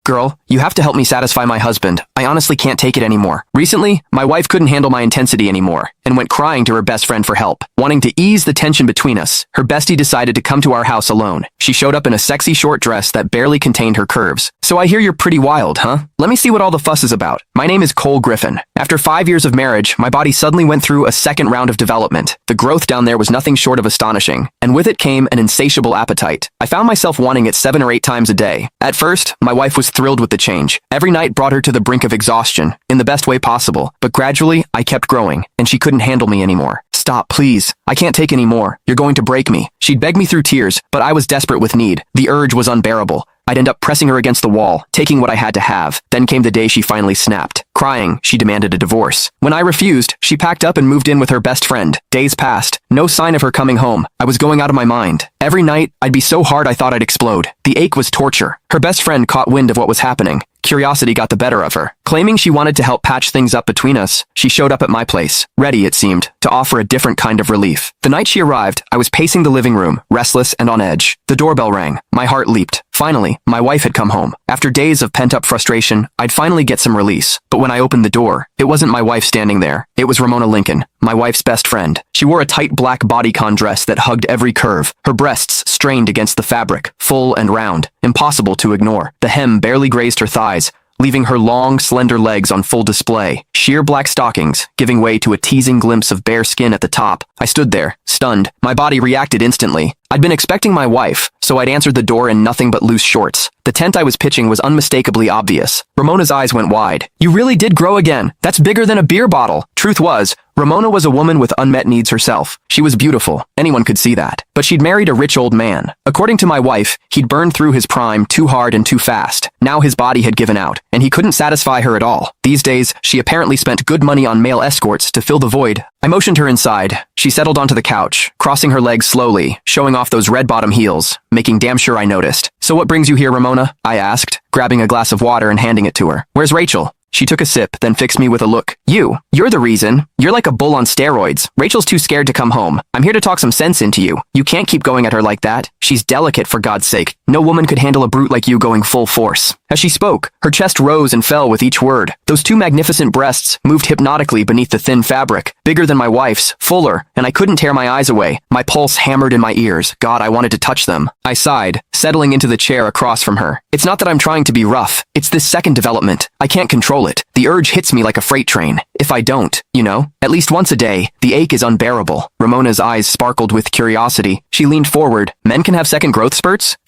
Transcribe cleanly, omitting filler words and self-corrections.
Girl, you have to help me satisfy my husband. I honestly can't take it anymore. Recently, my wife couldn't handle my intensity anymore and went crying to her best friend for help. Wanting to ease the tension between us, her bestie decided to come to our house alone. She showed up in a sexy short dress that barely contained her curves. So I hear you're pretty wild, huh? Let me see what all the fuss is about. My name is Cole Griffin. After 5 years of marriage, my body suddenly went through a second round of development. The growth down there was nothing short of astonishing, and with it came an insatiable appetite. I found myself wanting it 7 or 8 times a day. At first, my wife was thrilled with the change. Every night brought her to the brink of exhaustion, in the best way possible. But gradually, I kept growing, and she couldn't handle me anymore. Stop, please. I can't take any more. You're going to break me. She'd beg me through tears, but I was desperate with need. The urge was unbearable. I'd end up pressing her against the wall, taking what I had to have. Then came the day she finally snapped. Crying, she demanded a divorce. When I refused, she packed up and moved in with her best friend. Days passed. No sign of her coming home. I was going out of my mind. Every night, I'd be so hard I thought I'd explode. The ache was torture. Her best friend caught wind of what was happening. Curiosity got the better of her. Claiming she wanted to help patch things up between us, she showed up at my place, ready, it seemed, to offer a different kind of relief. The night she arrived, I was pacing the living room, restless and on edge. The doorbell rang. My heart leaped. Finally, my wife had come home. After days of pent-up frustration, I'd finally get some release. But when I opened the door, it wasn't my wife standing there. It was Ramona Lincoln, my wife's best friend. She wore a tight black bodycon dress that hugged every curve. Her breasts strained against the fabric, full and round, impossible to ignore. The hem barely grazed her thighs, leaving her long, slender legs on full display. Sheer black stockings, giving way to a teasing glimpse of bare skin at the top. I stood there, stunned. My body reacted instantly. I'd been expecting my wife, so I'd answered the door in nothing but loose shorts. The tent I was pitching was unmistakably obvious. Ramona's eyes went wide. You really did grow again. That's bigger than a beer bottle. Truth was, Ramona was a woman with unmet needs herself. She was beautiful. Anyone could see that. But she'd married a rich old man. According to my wife, he'd burned through his prime too hard and too fast. Now his body had given out, and he couldn't satisfy her at all. These days, she apparently spent good money on male escorts to fill the void. I motioned her inside. She settled onto the couch, crossing her legs slowly, showing off those red-bottom heels, making damn sure I noticed. So what brings you here, Ramona? I asked, grabbing a glass of water and handing it to her. Where's Rachel? She took a sip, then fixed me with a look. You're the reason. You're like a bull on steroids. Rachel's too scared to come home. I'm here to talk some sense into you. You can't keep going at her like that. She's delicate, for God's sake. No woman could handle a brute like you going full force. As she spoke, her chest rose and fell with each word. Those two magnificent breasts moved hypnotically beneath the thin fabric, bigger than my wife's, fuller, and I couldn't tear my eyes away. My pulse hammered in my ears. God, I wanted to touch them. I sighed, settling into the chair across from her. It's not that I'm trying to be rough. It's this second development. I can't control it. The urge hits me like a freight train. If I don't, at least once a day, the ache is unbearable. Ramona's eyes sparkled with curiosity. She leaned forward. Men can have second growth spurts?